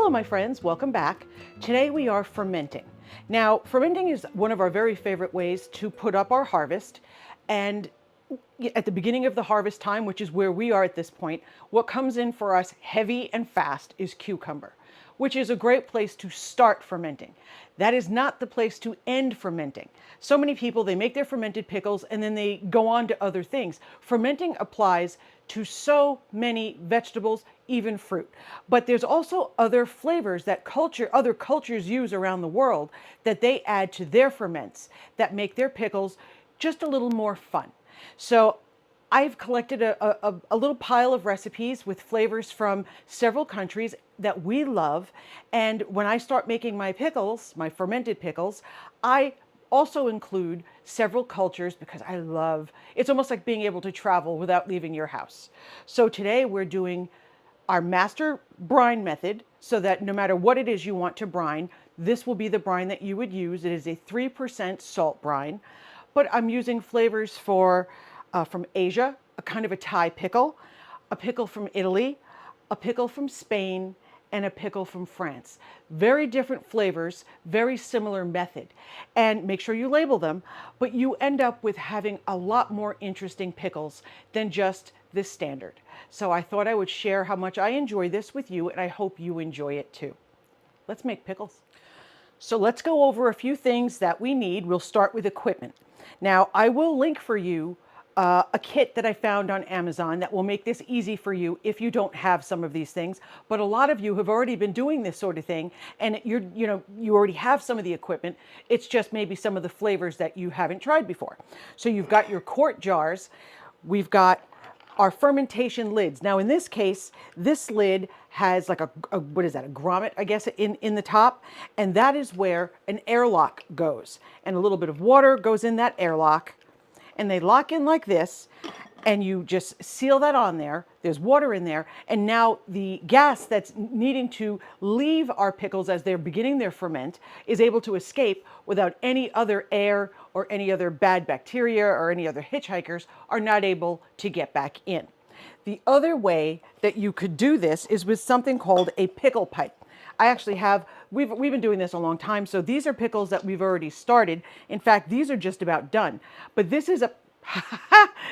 Hello, my friends. Welcome back. Today we are fermenting. Now, fermenting is one of our very favorite ways to put up our harvest. And at the beginning of the harvest time, which is where we are at this point, what comes in for us heavy and fast is cucumber, which is a great place to start fermenting. That is not the place to end fermenting. So many people, they make their fermented pickles and then they go on to other things. Fermenting applies to so many vegetables, even fruit. But there's also other flavors that other cultures use around the world that they add to their ferments that make their pickles just a little more fun. So I've collected a little pile of recipes with flavors from several countries that we love. And when I start making my pickles, my fermented pickles, I also include several cultures because it's almost like being able to travel without leaving your house. So today we're doing our Master Brine Method, so that no matter what it is you want to brine, this will be the brine that you would use. It is a 3% salt brine, but I'm using flavors from Asia, a kind of a Thai pickle, a pickle from Italy, a pickle from Spain, and a pickle from France. Very different flavors, very similar method. And make sure you label them, but you end up with having a lot more interesting pickles than just this standard. So I thought I would share how much I enjoy this with you, and I hope you enjoy it too. Let's make pickles. So let's go over a few things that we need. We'll start with equipment. Now, I will link for you a kit that I found on Amazon that will make this easy for you if you don't have some of these things. But a lot of you have already been doing this sort of thing, and you already have some of the equipment. It's just maybe some of the flavors that you haven't tried before. So you've got your quart jars. We've got our fermentation lids. Now in this case, this lid has like what is that, a grommet, I guess, in the top, and that is where an airlock goes. And a little bit of water goes in that airlock, and they lock in like this, and you just seal that on there. There's water in there, and now the gas that's needing to leave our pickles as they're beginning their ferment is able to escape without any other air or any other bad bacteria or any other hitchhikers are not able to get back in. The other way that you could do this is with something called a pickle pipe. I actually have, we've been doing this a long time, so these are pickles that we've already started. In fact, these are just about done. But this is a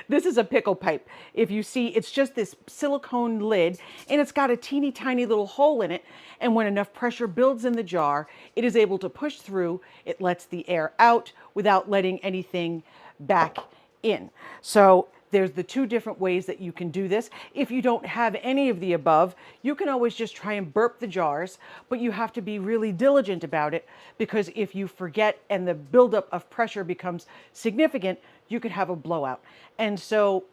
this is a pickle pipe. If you see, it's just this silicone lid, and it's got a teeny tiny little hole in it. And when enough pressure builds in the jar, it is able to push through. It lets the air out without letting anything back in. So there's the two different ways that you can do this. If you don't have any of the above, you can always just try and burp the jars, but you have to be really diligent about it, because if you forget and the buildup of pressure becomes significant, you could have a blowout. And so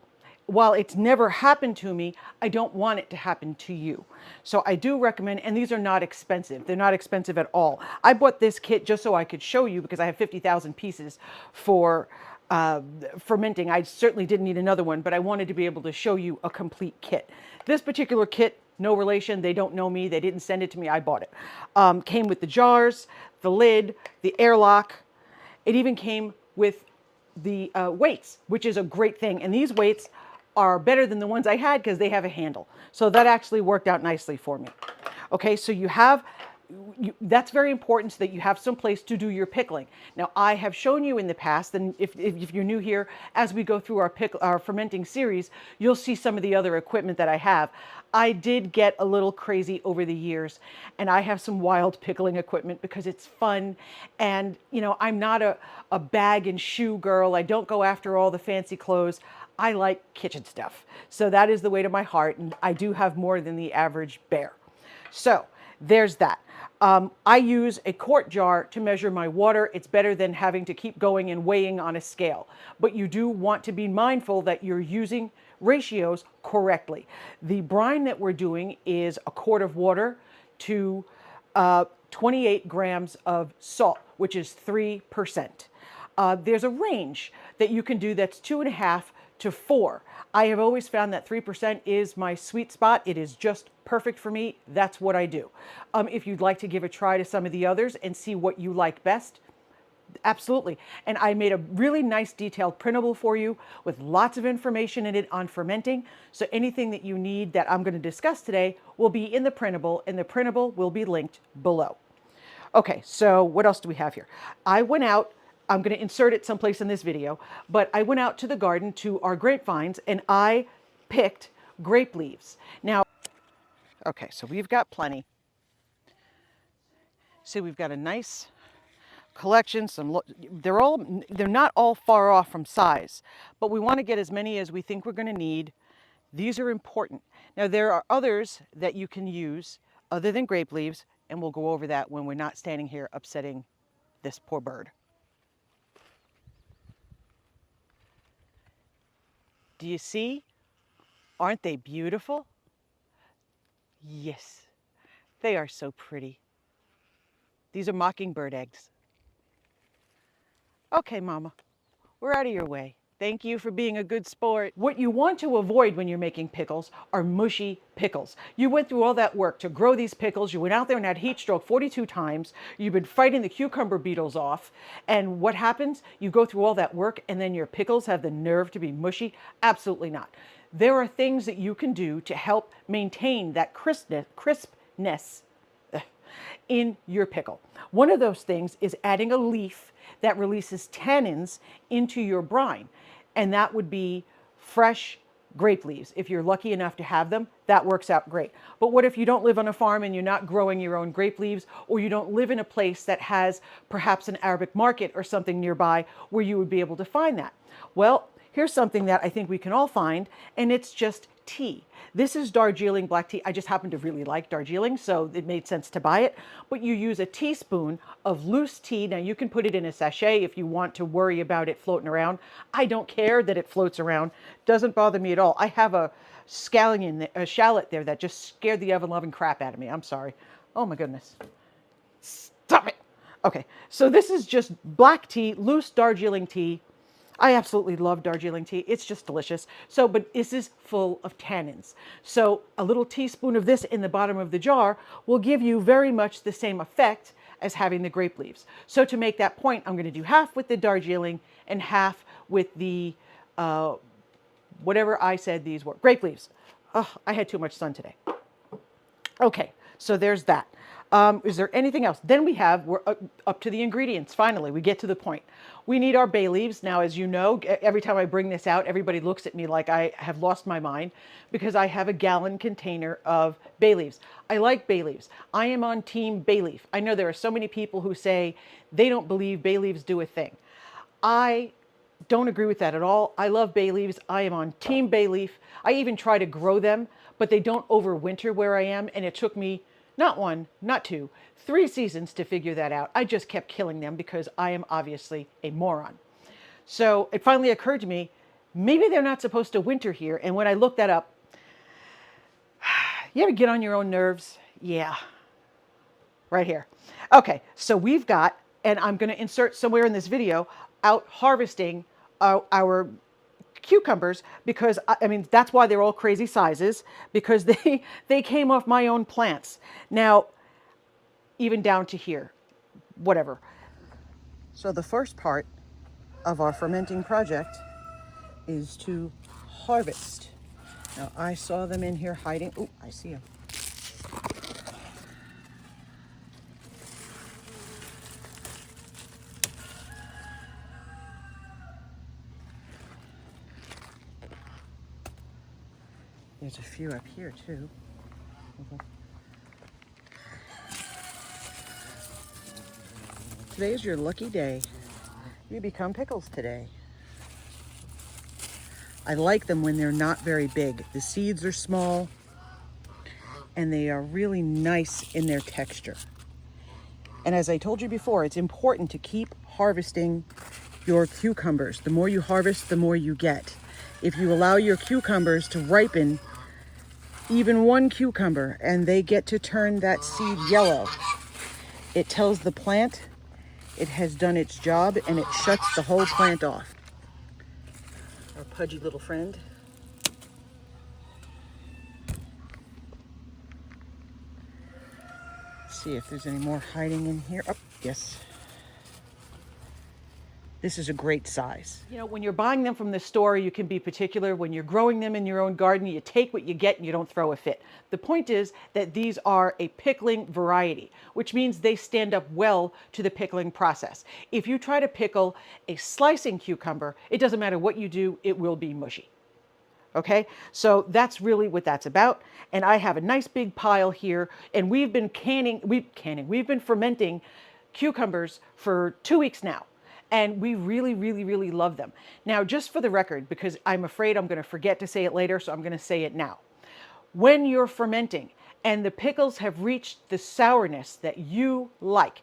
while it's never happened to me, I don't want it to happen to you. So I do recommend, and these are not expensive. They're not expensive at all. I bought this kit just so I could show you, because I have 50,000 pieces for fermenting. I certainly didn't need another one, but I wanted to be able to show you a complete kit. This particular kit, no relation. They don't know me. They didn't send it to me. I bought it. Came with the jars, the lid, the airlock. It even came with the weights, which is a great thing. And these weights are better than the ones I had because they have a handle. So that actually worked out nicely for me. Okay, so that's very important, so that you have some place to do your pickling. Now, I have shown you in the past, and if you're new here, as we go through our fermenting series, you'll see some of the other equipment that I have. I did get a little crazy over the years, and I have some wild pickling equipment because it's fun. And, I'm not a bag and shoe girl. I don't go after all the fancy clothes. I like kitchen stuff. So that is the way to my heart, and I do have more than the average bear. So there's that. I use a quart jar to measure my water. It's better than having to keep going and weighing on a scale. But you do want to be mindful that you're using ratios correctly. The brine that we're doing is a quart of water to 28 grams of salt, which is 3%. There's a range that you can do that's 2.5 to 4. I have always found that 3% is my sweet spot. It is just perfect for me. That's what I do. If you'd like to give a try to some of the others and see what you like best, Absolutely. And I made a really nice detailed printable for you with lots of information in it on fermenting. So anything that you need that I'm going to discuss today will be in the printable, and the printable will be linked below. Okay, so what else do we have here? I went out, I'm going to insert it someplace in this video, but I went out to the garden to our grapevines and I picked grape leaves. Now, okay, so we've got plenty. See, we've got a nice collection. They're not all far off from size, but we want to get as many as we think we're going to need. These are important. Now, there are others that you can use other than grape leaves, and we'll go over that when we're not standing here upsetting this poor bird. Do you see? Aren't they beautiful? Yes, they are so pretty. These are mockingbird eggs. Okay, Mama, we're out of your way. Thank you for being a good sport. What you want to avoid when you're making pickles are mushy pickles. You went through all that work to grow these pickles. You went out there and had heat stroke 42 times. You've been fighting the cucumber beetles off. And what happens? You go through all that work and then your pickles have the nerve to be mushy? Absolutely not. There are things that you can do to help maintain that crispness in your pickle. One of those things is adding a leaf that releases tannins into your brine, and that would be fresh grape leaves. If you're lucky enough to have them, that works out great. But what if you don't live on a farm and you're not growing your own grape leaves, or you don't live in a place that has perhaps an Arabic market or something nearby where you would be able to find that? Well, here's something that I think we can all find, and it's just tea. This is Darjeeling black tea. I just happen to really like Darjeeling, so it made sense to buy it. But you use a teaspoon of loose tea. Now you can put it in a sachet if you want to worry about it floating around. I don't care that it floats around. Doesn't bother me at all. I have a shallot there that just scared the oven-loving crap out of me. I'm sorry. Oh my goodness. Stop it. Okay, so this is just black tea, loose Darjeeling tea. I absolutely love Darjeeling tea. It's just delicious. So, but this is full of tannins. So a little teaspoon of this in the bottom of the jar will give you very much the same effect as having the grape leaves. So to make that point, I'm going to do half with the Darjeeling and half with the, whatever I said these were, grape leaves. Oh, I had too much sun today. Okay, so there's that. Is there anything else? Then we're up to the ingredients. Finally, we get to the point. We need our bay leaves. Now, as you know, every time I bring this out, everybody looks at me like I have lost my mind because I have a gallon container of bay leaves. I like bay leaves. I am on team bay leaf. I know there are so many people who say they don't believe bay leaves do a thing. I don't agree with that at all. I love bay leaves. I am on team bay leaf. I even try to grow them, but they don't overwinter where I am, and it took me not one, not two, 3 seasons to figure that out. I just kept killing them because I am obviously a moron. So it finally occurred to me, maybe they're not supposed to winter here. And when I looked that up, you ever get on your own nerves? Yeah, right here. Okay, so we've got, and I'm going to insert somewhere in this video, out harvesting our cucumbers because, I mean, that's why they're all crazy sizes, because they came off my own plants. Now, even down to here, whatever. So the first part of our fermenting project is to harvest. Now, I saw them in here hiding. Oh, I see them. There's a few up here too. Today is your lucky day. You become pickles today. I like them when they're not very big. The seeds are small and they are really nice in their texture. And as I told you before, it's important to keep harvesting your cucumbers. The more you harvest, the more you get. If you allow your cucumbers to ripen, even one cucumber, and they get to turn that seed yellow, it tells the plant it has done its job and it shuts the whole plant off. Our pudgy little friend. Let's see if there's any more hiding in here. Oh, yes. This is a great size. You know, when you're buying them from the store, you can be particular. When you're growing them in your own garden, you take what you get and you don't throw a fit. The point is that these are a pickling variety, which means they stand up well to the pickling process. If you try to pickle a slicing cucumber, it doesn't matter what you do, it will be mushy. Okay, so that's really what that's about. And I have a nice big pile here, and we've been we've been fermenting cucumbers for 2 weeks now. And we really love them. Now, just for the record, because I'm afraid I'm going to forget to say it later, so I'm going to say it now. When you're fermenting and the pickles have reached the sourness that you like,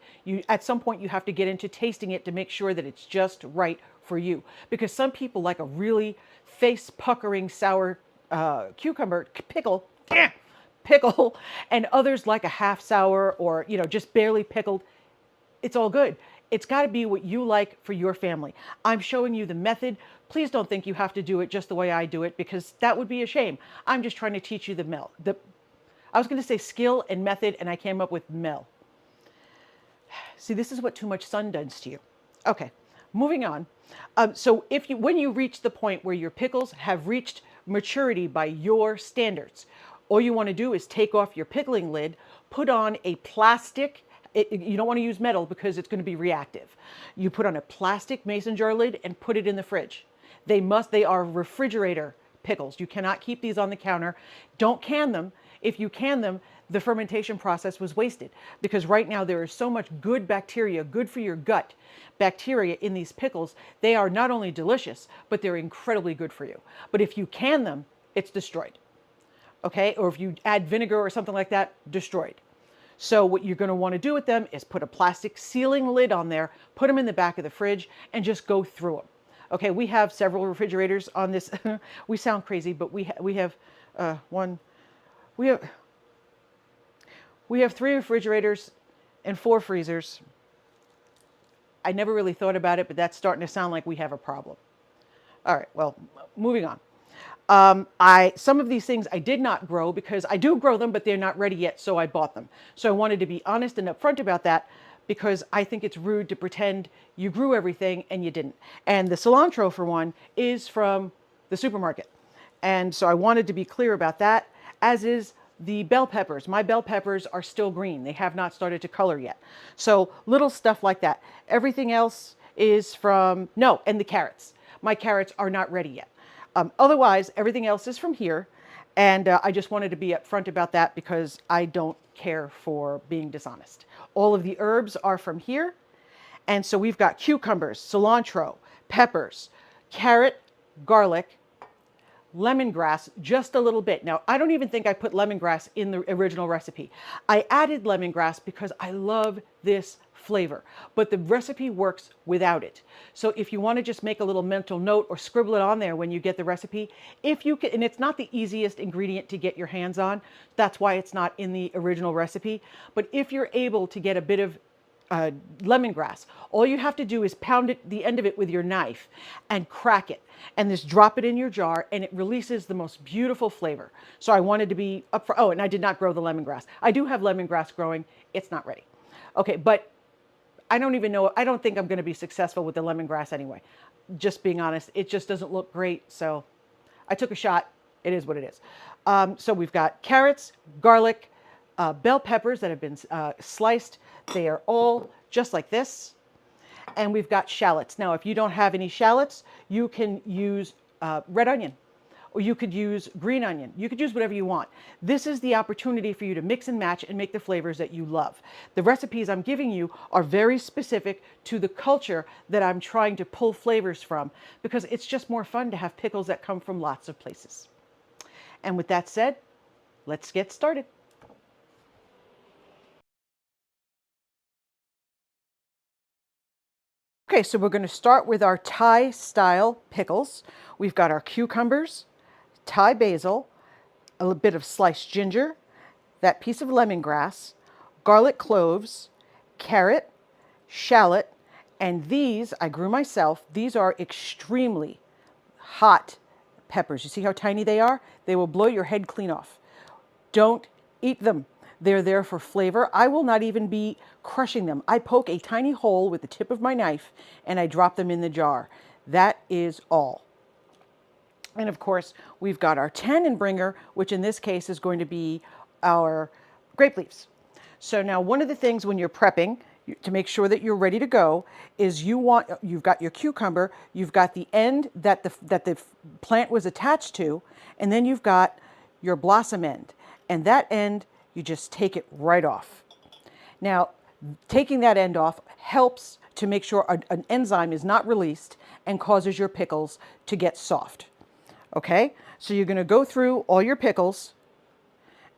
at some point you have to get into tasting it to make sure that it's just right for you. Because some people like a really face-puckering sour cucumber pickle, and others like a half sour or, you know, just barely pickled. It's all good. It's got to be what you like for your family. I'm showing you the method. Please don't think you have to do it just the way I do it, because that would be a shame. I'm just trying to teach you I was going to say skill and method, and I came up with mel. See, this is what too much sun does to you. Okay, moving on. So when you reach the point where your pickles have reached maturity by your standards, all you want to do is take off your pickling lid, put on a plastic. You don't want to use metal because it's going to be reactive. You put on a plastic mason jar lid and put it in the fridge. They are refrigerator pickles. You cannot keep these on the counter. Don't can them. If you can them, the fermentation process was wasted, because right now there is so much good bacteria, good for your gut bacteria in these pickles. They are not only delicious, but they're incredibly good for you. But if you can them, it's destroyed. Okay? Or if you add vinegar or something like that, destroyed. So what you're going to want to do with them is put a plastic sealing lid on there, put them in the back of the fridge, and just go through them. Okay, we have several refrigerators on this. We sound crazy, but we have 3 refrigerators and 4 freezers. I never really thought about it, but that's starting to sound like we have a problem. All right, well, moving on. Some of these things I did not grow because I do grow them, but they're not ready yet, so I bought them. So I wanted to be honest and upfront about that, because I think it's rude to pretend you grew everything and you didn't. And the cilantro, for one, is from the supermarket. And so I wanted to be clear about that, as is the bell peppers. My bell peppers are still green. They have not started to color yet. So little stuff like that. Everything else is from, and the carrots. My carrots are not ready yet. Otherwise, everything else is from here. And I just wanted to be upfront about that, because I don't care for being dishonest. All of the herbs are from here. And so we've got cucumbers, cilantro, peppers, carrot, garlic, lemongrass, just a little bit. Now, I don't even think I put lemongrass in the original recipe. I added lemongrass because I love this flavor, but the recipe works without it. So if you want to just make a little mental note or scribble it on there when you get the recipe, if you can, and it's not the easiest ingredient to get your hands on, that's why it's not in the original recipe. But if you're able to get a bit of lemongrass, all you have to do is pound the end of it with your knife and crack it, and just drop it in your jar, and it releases the most beautiful flavor. So I wanted to be up for, and I did not grow the lemongrass. I do have lemongrass growing. It's not ready. Okay, but I don't even know, I don't think I'm going to be successful with the lemongrass anyway. Just being honest, it just doesn't look great. So I took a shot. It is what it is. So we've got carrots, garlic, bell peppers that have been sliced. They are all just like this. And we've got shallots. Now, if you don't have any shallots, you can use red onion, or you could use green onion. You could use whatever you want. This is the opportunity for you to mix and match and make the flavors that you love. The recipes I'm giving you are very specific to the culture that I'm trying to pull flavors from, because it's just more fun to have pickles that come from lots of places. And with that said, let's get started. Okay, so we're going to start with our Thai style pickles. We've got our cucumbers, Thai basil, a little bit of sliced ginger, that piece of lemongrass, garlic cloves, carrot, shallot, and these I grew myself. These are extremely hot peppers. You see how tiny they are? They will blow your head clean off. Don't eat them. They're there for flavor. I will not even be crushing them. I poke a tiny hole with the tip of my knife and I drop them in the jar. That is all. And of course, we've got our tannin bringer, which in this case is going to be our grape leaves. So now one of the things when you're prepping to make sure that you're ready to go is you've got your cucumber, you've got the end that the plant was attached to, and then you've got your blossom end. And that end, you just take it right off. Now, taking that end off helps to make sure an enzyme is not released and causes your pickles to get soft. Okay, so you're going to go through all your pickles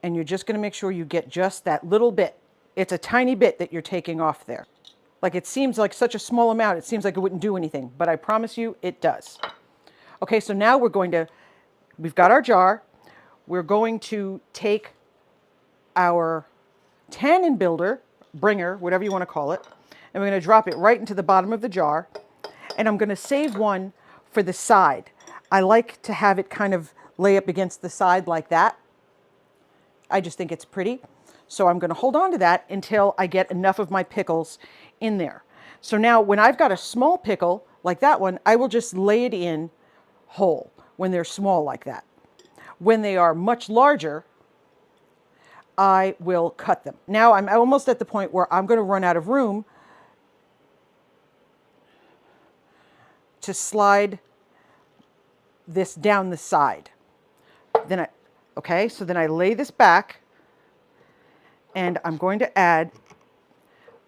and you're just going to make sure you get just that little bit. It's a tiny bit that you're taking off there. Like it seems like such a small amount, it seems like it wouldn't do anything, but I promise you it does. Okay, so now we've got our jar. We're going to take our tannin bringer, whatever you want to call it, and we're going to drop it right into the bottom of the jar. And I'm going to save one for the side. I like to have it kind of lay up against the side like that. I just think it's pretty. So I'm going to hold on to that until I get enough of my pickles in there. So now when I've got a small pickle like that one, I will just lay it in whole when they're small like that. When they are much larger, I will cut them. Now I'm almost at the point where I'm going to run out of room to slide this down the side. Okay, so then I lay this back and I'm going to add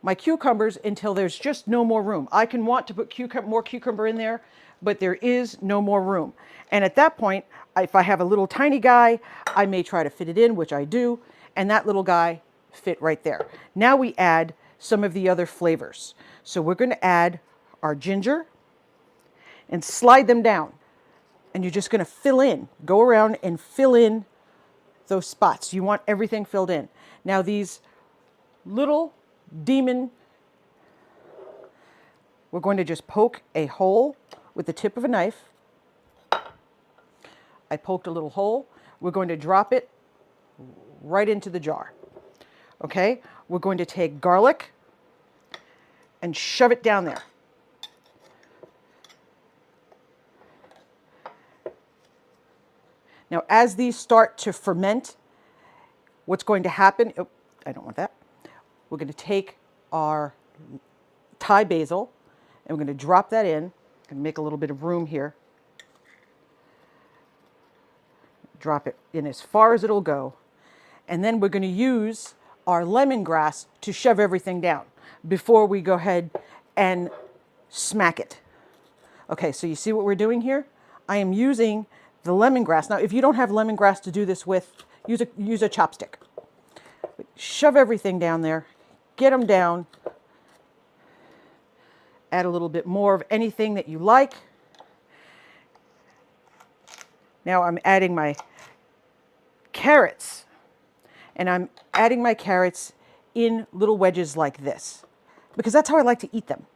my cucumbers until there's just no more room. I can want to put more cucumber in there, but there is no more room. And at that point, if I have a little tiny guy, I may try to fit it in, which I do, and that little guy fit right there. Now we add some of the other flavors. So we're going to add our ginger and slide them down. And you're just going to go around and fill in those spots. You want everything filled in. Now these little demon, we're going to just poke a hole with the tip of a knife. I poked a little hole. We're going to drop it right into the jar. Okay, we're going to take garlic and shove it down there. Now, as these start to ferment, what's going to happen, oh, I don't want that. We're going to take our Thai basil and we're going to drop that in. I'm going to make a little bit of room here. Drop it in as far as it'll go. And then we're going to use our lemongrass to shove everything down before we go ahead and smack it. Okay, so you see what we're doing here? I am using the lemongrass. Now, if you don't have lemongrass to do this with, use a chopstick. Shove everything down there, get them down, add a little bit more of anything that you like. Now I'm adding my carrots, and I'm adding my carrots in little wedges like this, because that's how I like to eat them.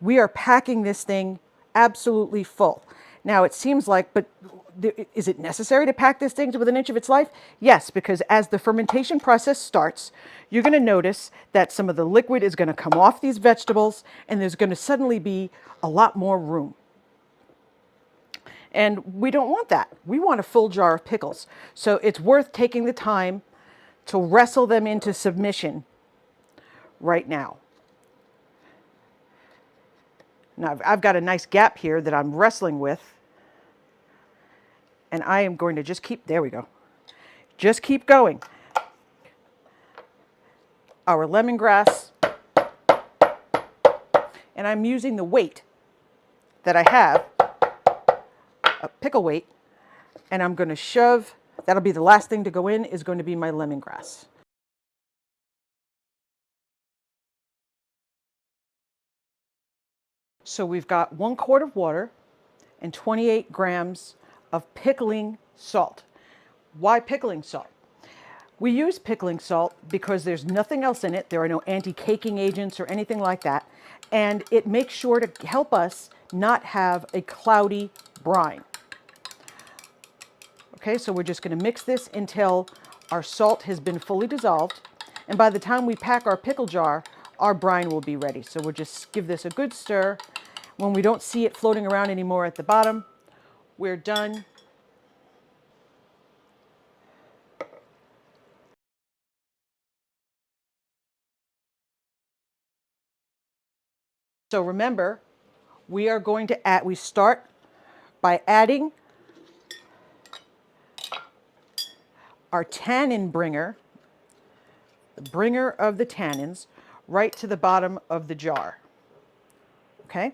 We are packing this thing absolutely full. Now it seems like, but is it necessary to pack this thing to within an inch of its life? Yes, because as the fermentation process starts, you're going to notice that some of the liquid is going to come off these vegetables and there's going to suddenly be a lot more room. And we don't want that. We want a full jar of pickles. So it's worth taking the time to wrestle them into submission right now. Now I've got a nice gap here that I'm wrestling with. And I am going to just keep, there we go. Just keep going. Our lemongrass. And I'm using the weight that I have, a pickle weight, and I'm going to shove, that'll be the last thing to go in, is going to be my lemongrass. So we've got 1 quart of water and 28 grams of pickling salt. Why pickling salt? We use pickling salt because there's nothing else in it. There are no anti-caking agents or anything like that. And it makes sure to help us not have a cloudy brine. Okay, so we're just going to mix this until Our salt has been fully dissolved, and by the time we pack our pickle jar, our brine will be ready. So we'll just give this a good stir. When we don't see it floating around anymore at the bottom, we're done. So remember, we are going to add, we start by adding our tannin bringer, the bringer of the tannins, right to the bottom of the jar. Okay?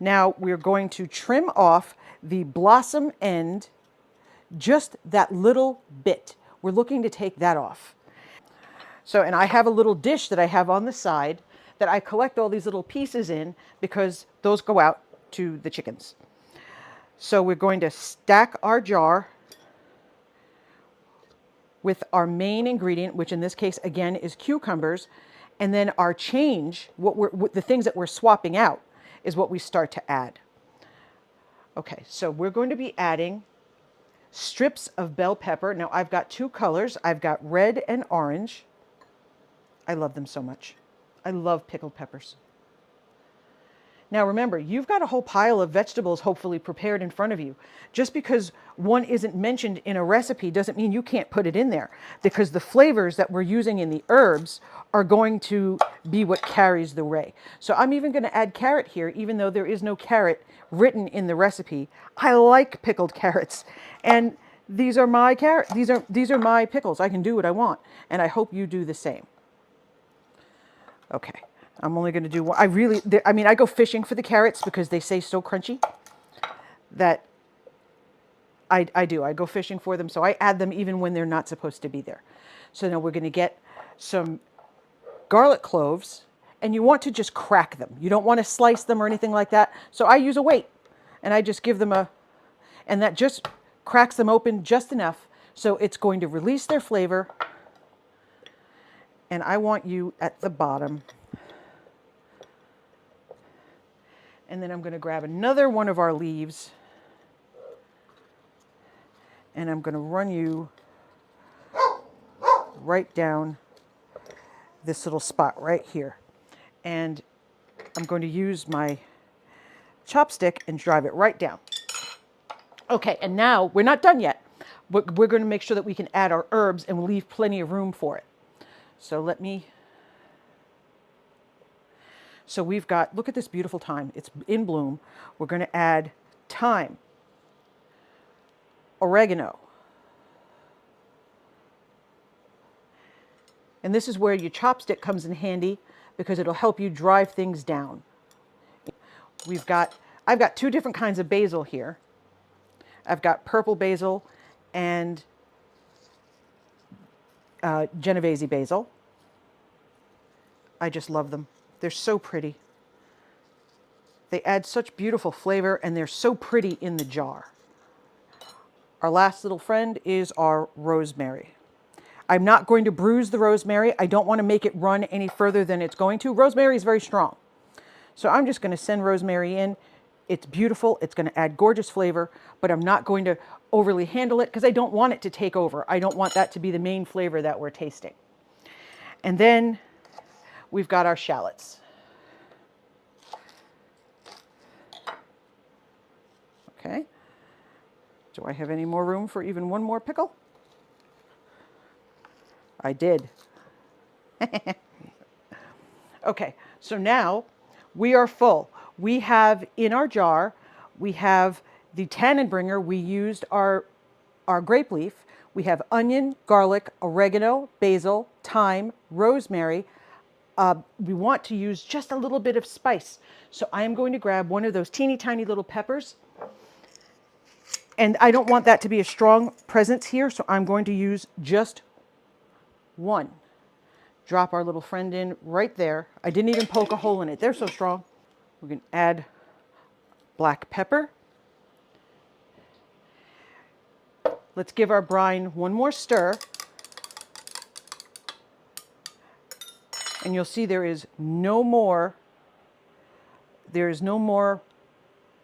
Now we're going to trim off the blossom end, just that little bit. We're looking to take that off. So, and I have a little dish that I have on the side that I collect all these little pieces in because those go out to the chickens. So we're going to stack our jar with our main ingredient, which in this case, again, is cucumbers. And then our change, the things that we're swapping out, is what we start to add. Okay, so we're going to be adding strips of bell pepper. Now I've got two colors. I've got red and orange. I love them so much. I love pickled peppers. Now remember, you've got a whole pile of vegetables hopefully prepared in front of you. Just because one isn't mentioned in a recipe doesn't mean you can't put it in there, because the flavors that we're using in the herbs are going to be what carries the way. So I'm even going to add carrot here, even though there is no carrot written in the recipe. I like pickled carrots, and these are my carrots. These are my pickles. I can do what I want, and I hope you do the same. Okay. I'm only going to do one. I mean, I go fishing for the carrots because they say so crunchy that I do. I go fishing for them, so I add them even when they're not supposed to be there. So now we're going to get some garlic cloves, and you want to just crack them. You don't want to slice them or anything like that. So I use a weight, and I just give them and that just cracks them open just enough so it's going to release their flavor. And I want you at the bottom. And then I'm going to grab another one of our leaves, and I'm going to run you right down this little spot right here. And I'm going to use my chopstick and drive it right down. Okay, and now we're not done yet. We're going to make sure that we can add our herbs and leave plenty of room for it. So we've got, look at this beautiful thyme. It's in bloom. We're going to add thyme, oregano. And this is where your chopstick comes in handy because it'll help you drive things down. I've got two different kinds of basil here. I've got purple basil and Genovese basil. I just love them. They're so pretty. They add such beautiful flavor, and they're so pretty in the jar. Our last little friend is our rosemary. I'm not going to bruise the rosemary. I don't want to make it run any further than it's going to. Rosemary is very strong. So I'm just going to send rosemary in. It's beautiful. It's going to add gorgeous flavor, but I'm not going to overly handle it because I don't want it to take over. I don't want that to be the main flavor that we're tasting. And then we've got our shallots. Okay. Do I have any more room for even one more pickle? I did. Okay, so now we are full. We have in our jar, we have the tannin bringer. We used our grape leaf. We have onion, garlic, oregano, basil, thyme, rosemary. We want to use just a little bit of spice. So I am going to grab one of those teeny tiny little peppers. And I don't want that to be a strong presence here, so I'm going to use just one. Drop our little friend in right there. I didn't even poke a hole in it. They're so strong. We're going to add black pepper. Let's give our brine one more stir. And you'll see there is no more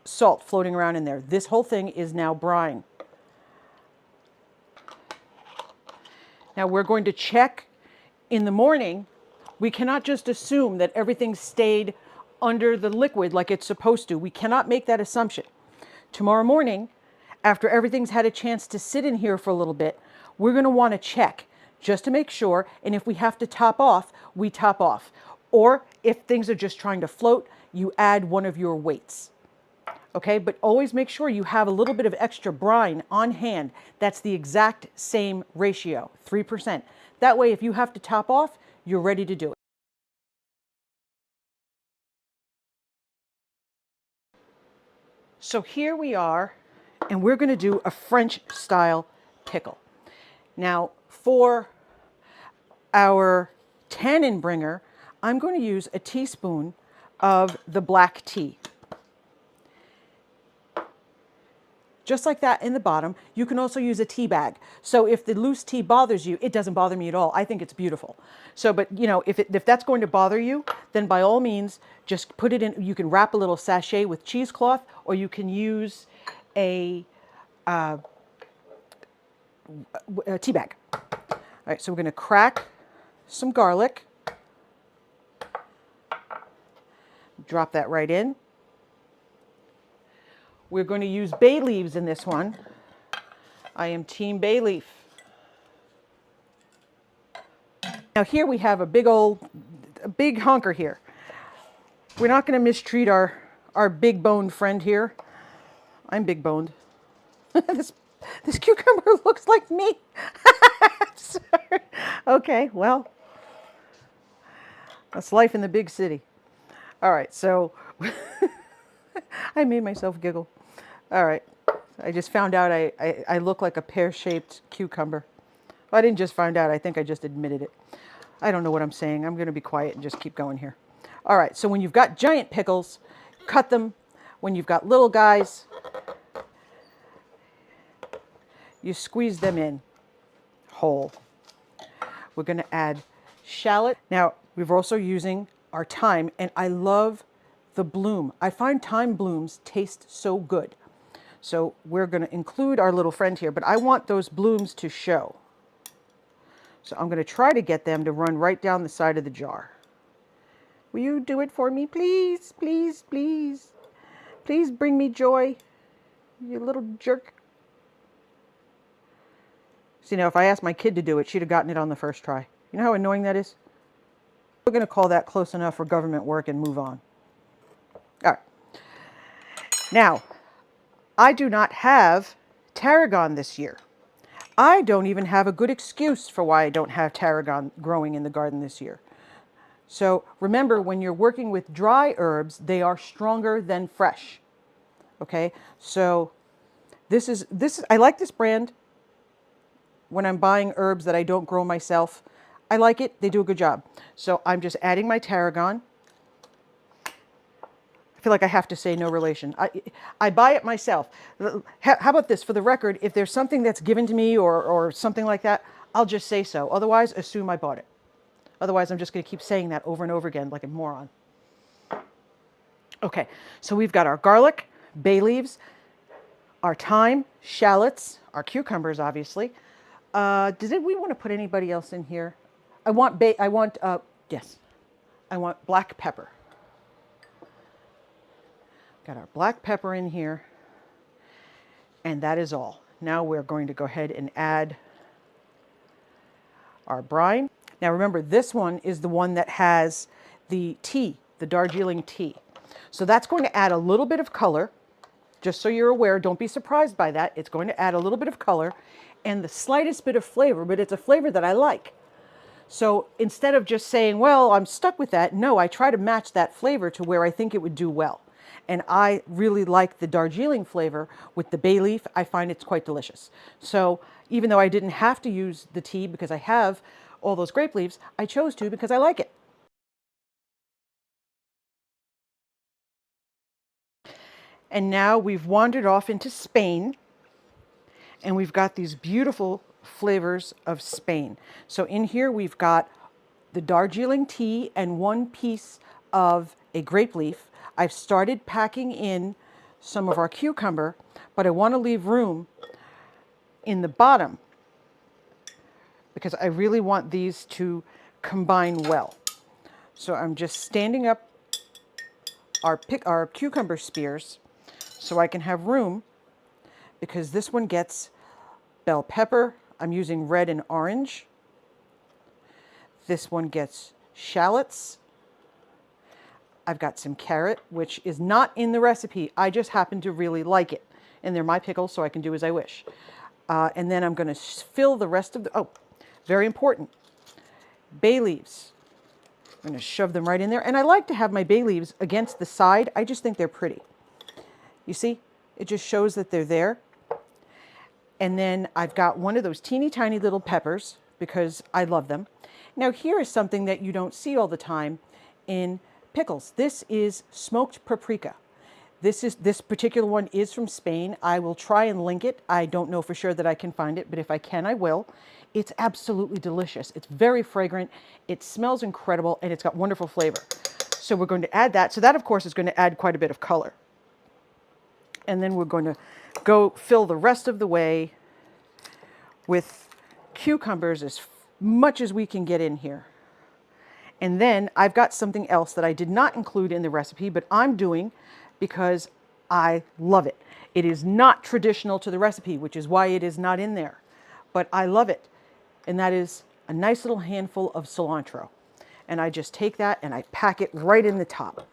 salt floating around in there. This whole thing is now brine. Now we're going to check in the morning. We cannot just assume that everything stayed under the liquid like it's supposed to. We cannot make that assumption. Tomorrow morning, after everything's had a chance to sit in here for a little bit, we're going to want to check just to make sure. And if we have to top off, we top off. Or if things are just trying to float, you add one of your weights. Okay, but always make sure you have a little bit of extra brine on hand. That's the exact same ratio, 3%. That way, if you have to top off, you're ready to do it. So here we are, and we're going to do a French style pickle. Now, for our tannin bringer, I'm going to use a teaspoon of the black tea. Just like that in the bottom. You can also use a tea bag. So if the loose tea bothers you, it doesn't bother me at all. I think it's beautiful. So, but you know, if that's going to bother you, then by all means, just put it in. You can wrap a little sachet with cheesecloth, or you can use a tea bag. All right, so we're going to crack some garlic. Drop that right in. We're going to use bay leaves in this one. I am team bay leaf. Now here we have a big honker here. We're not going to mistreat our big boned friend here. I'm big boned. This cucumber looks like me. Sorry. Okay, well, that's life in the big city. All right, so I made myself giggle. All right, I just found out I look like a pear-shaped cucumber. Well, I didn't just find out, I think I just admitted it. I don't know what I'm saying. I'm going to be quiet and just keep going here. All right, so when you've got giant pickles, cut them. When you've got little guys, you squeeze them in whole. We're going to add shallot. Now, we're also using our thyme, and I love the bloom. I find thyme blooms taste so good. So we're going to include our little friend here, but I want those blooms to show. So I'm going to try to get them to run right down the side of the jar. Will you do it for me, please? Please, please. Please bring me joy, you little jerk. See, now if I asked my kid to do it, she'd have gotten it on the first try. You know how annoying that is? We're going to call that close enough for government work and move on. All right. Now, I do not have tarragon this year. I don't even have a good excuse for why I don't have tarragon growing in the garden this year. So remember, when you're working with dry herbs, they are stronger than fresh. Okay, so I like this brand when I'm buying herbs that I don't grow myself. I like it, they do a good job. So I'm just adding my tarragon. I feel like I have to say no relation. I buy it myself. How about this? For the record, if there's something that's given to me or something like that, I'll just say so. Otherwise, assume I bought it. Otherwise, I'm just going to keep saying that over and over again like a moron. Okay, so we've got our garlic, bay leaves, our thyme, shallots, our cucumbers, obviously. Did we want to put anybody else in here? I want black pepper. Got our black pepper in here, and that is all. Now we're going to go ahead and add our brine. Now remember, this one is the one that has the tea, the Darjeeling tea. So that's going to add a little bit of color. Just so you're aware, don't be surprised by that. It's going to add a little bit of color and the slightest bit of flavor, but it's a flavor that I like. So instead of just saying, well, I'm stuck with that, no, I try to match that flavor to where I think it would do well. And I really like the Darjeeling flavor with the bay leaf. I find it's quite delicious. So even though I didn't have to use the tea because I have all those grape leaves, I chose to because I like it. And now we've wandered off into Spain, and we've got these beautiful flavors of Spain. So in here we've got the Darjeeling tea and one piece of a grape leaf. I've started packing in some of our cucumber, but I want to leave room in the bottom because I really want these to combine well. So I'm just standing up our cucumber spears so I can have room, because this one gets bell pepper. I'm using red and orange. This one gets shallots. I've got some carrot, which is not in the recipe. I just happen to really like it. And they're my pickles, so I can do as I wish. And then I'm going to fill the rest of the, oh, very important, bay leaves. I'm going to shove them right in there. And I like to have my bay leaves against the side. I just think they're pretty. You see, it just shows that they're there. And then I've got one of those teeny tiny little peppers because I love them. Now here is something that you don't see all the time in pickles. This is smoked paprika. This particular one is from Spain. I will try and link it. I don't know for sure that I can find it, but if I can, I will. It's absolutely delicious. It's very fragrant. It smells incredible, and it's got wonderful flavor. So we're going to add that. So that, of course, is going to add quite a bit of color. And then we're going to go fill the rest of the way with cucumbers as much as we can get in here. And then I've got something else that I did not include in the recipe, but I'm doing because I love it. It is not traditional to the recipe, which is why it is not in there, but I love it. And that is a nice little handful of cilantro. And I just take that and I pack it right in the top.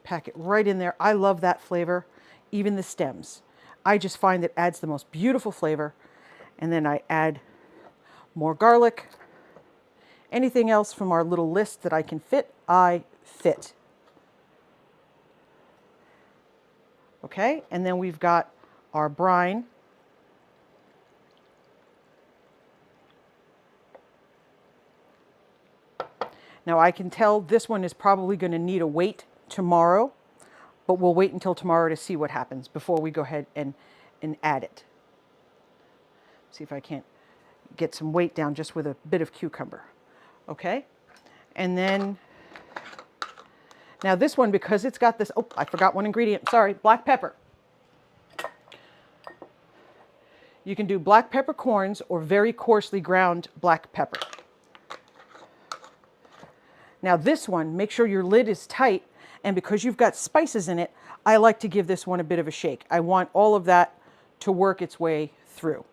Pack it right in there. I love that flavor, even the stems. I just find it adds the most beautiful flavor. And then I add more garlic. Anything else from our little list that I can fit, I fit. Okay, and then we've got our brine. Now I can tell this one is probably going to need a wait tomorrow, but we'll wait until tomorrow to see what happens before we go ahead and add it. See if I can't get some weight down just with a bit of cucumber. Okay, and then now this one, because it's got this, oh, I forgot one ingredient, sorry, black pepper. You can do black peppercorns or very coarsely ground black pepper. Now this one, make sure your lid is tight, and because you've got spices in it, I like to give this one a bit of a shake. I want all of that to work its way through.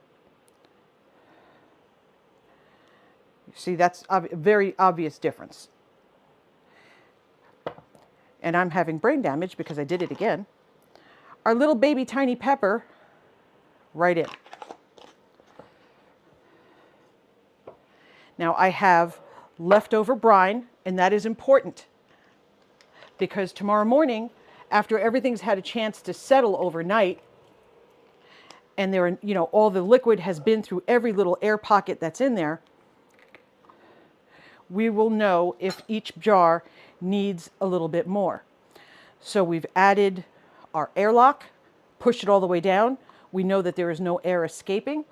You see, that's a very obvious difference. And I'm having brain damage because I did it again. Our little baby tiny pepper, right in. Now I have leftover brine, and that is important because tomorrow morning, after everything's had a chance to settle overnight, and there are, you know, all the liquid has been through every little air pocket that's in there, we will know if each jar needs a little bit more. So we've added our airlock, pushed it all the way down. We know that there is no air escaping.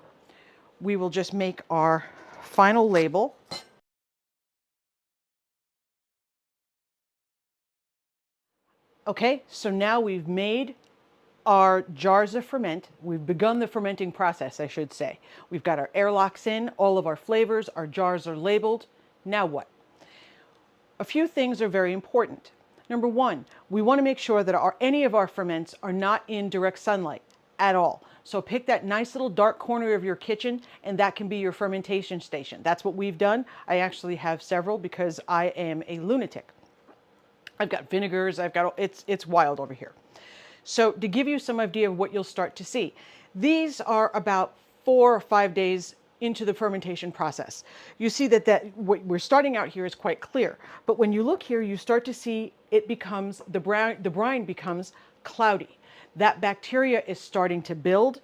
We will just make our final label. Okay, so now we've made our jars of ferment. We've begun the fermenting process, I should say. We've got our airlocks in, all of our flavors, our jars are labeled. Now what? A few things are very important. Number one, we want to make sure that any of our ferments are not in direct sunlight at all. So pick that nice little dark corner of your kitchen, and that can be your fermentation station. That's what we've done. I actually have several because I am a lunatic. I've got vinegars, it's wild over here. So to give you some idea of what you'll start to see, these are about 4 or 5 days into the fermentation process. You see that what we're starting out here is quite clear, but when you look here, you start to see it becomes, the brine becomes cloudy. That bacteria is starting to build.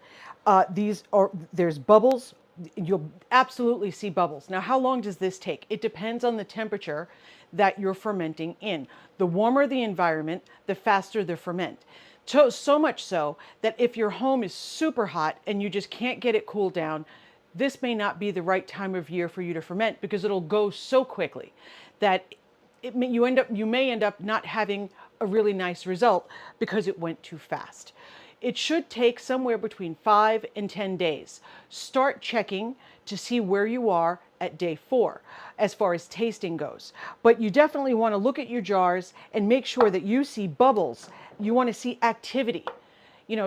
There's bubbles. You'll absolutely see bubbles. Now, how long does this take? It depends on the temperature that you're fermenting in. The warmer the environment, the faster the ferment. So much so that if your home is super hot and you just can't get it cooled down, this may not be the right time of year for you to ferment because it'll go so quickly that you may end up not having a really nice result because it went too fast. It should take somewhere between 5 and 10 days. Start checking to see where you are at day 4 as far as tasting goes. But you definitely want to look at your jars and make sure that you see bubbles. You want to see activity.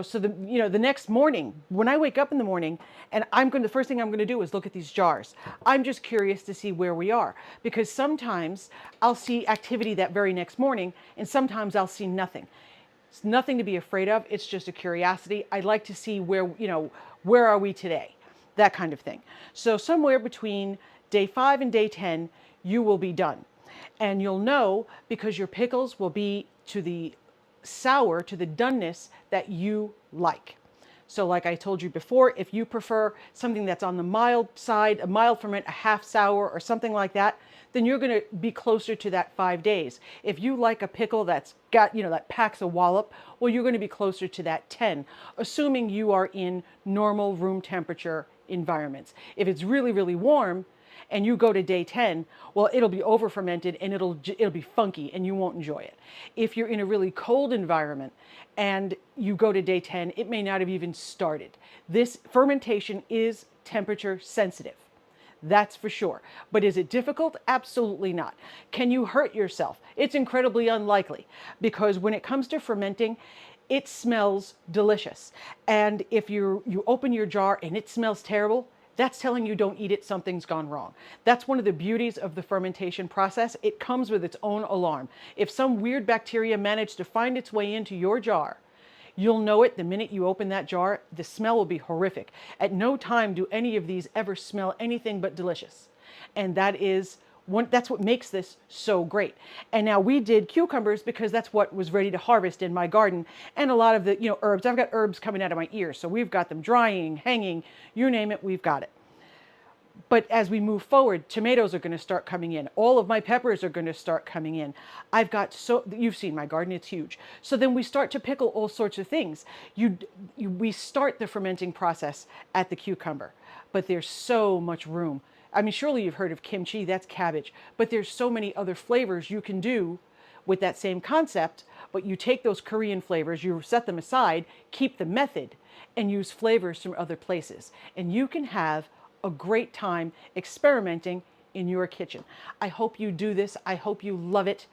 So the next morning, when I wake up in the morning, and the first thing I'm going to do is look at these jars. I'm just curious to see where we are, because sometimes I'll see activity that very next morning, and sometimes I'll see nothing. It's nothing to be afraid of. It's just a curiosity. I'd like to see where are we today, that kind of thing. So somewhere between day 5 and day 10, you will be done, and you'll know because your pickles will be to the sour, to the doneness that you like. So like I told you before, if you prefer something that's on the mild side, a mild ferment, a half sour or something like that, then you're going to be closer to that 5 days. If you like a pickle that's got, that packs a wallop, well, you're going to be closer to that 10, assuming you are in normal room temperature environments. If it's really, really warm, and you go to day 10, well, it'll be over fermented and it'll be funky and you won't enjoy it. If you're in a really cold environment and you go to day 10, it may not have even started. This fermentation is temperature sensitive. That's for sure. But is it difficult? Absolutely not. Can you hurt yourself? It's incredibly unlikely, because when it comes to fermenting, it smells delicious. And if you open your jar and it smells terrible, that's telling you don't eat it, something's gone wrong. That's one of the beauties of the fermentation process. It comes with its own alarm. If some weird bacteria managed to find its way into your jar, you'll know it the minute you open that jar. The smell will be horrific. At no time do any of these ever smell anything but delicious. And that's what makes this so great. And now we did cucumbers because that's what was ready to harvest in my garden. And a lot of the herbs, I've got herbs coming out of my ears. So we've got them drying, hanging, you name it, we've got it. But as we move forward, tomatoes are going to start coming in. All of my peppers are going to start coming in. You've seen my garden, it's huge. So then we start to pickle all sorts of things. We start the fermenting process at the cucumber, but there's so much room. I mean, surely you've heard of kimchi, that's cabbage, but there's so many other flavors you can do with that same concept, but you take those Korean flavors, you set them aside, keep the method, and use flavors from other places. And you can have a great time experimenting in your kitchen. I hope you do this. I hope you love it.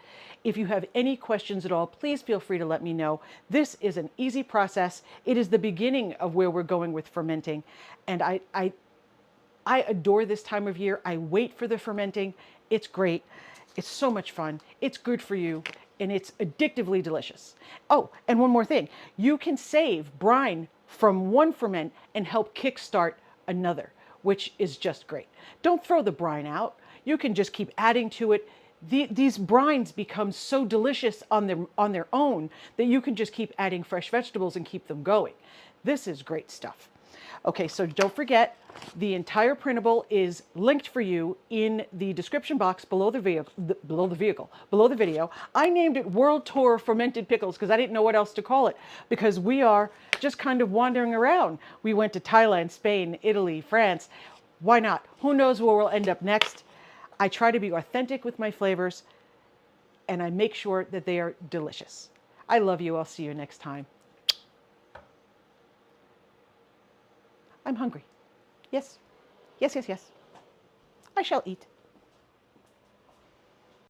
If you have any questions at all, please feel free to let me know. This is an easy process. It is the beginning of where we're going with fermenting. And I adore this time of year. I wait for the fermenting. It's great. It's so much fun. It's good for you. And it's addictively delicious. Oh, and one more thing. You can save brine from one ferment and help kickstart another, which is just great. Don't throw the brine out. You can just keep adding to it. These brines become so delicious on their own that you can just keep adding fresh vegetables and keep them going. This is great stuff. Okay, so don't forget, the entire printable is linked for you in the description box below the video. I named it World Tour Fermented Pickles because I didn't know what else to call it, because we are just kind of wandering around. We went to Thailand, Spain, Italy, France. Why not? Who knows where we'll end up next? I try to be authentic with my flavors, and I make sure that they are delicious. I love you. I'll see you next time. I'm hungry. Yes, yes, yes, yes. I shall eat.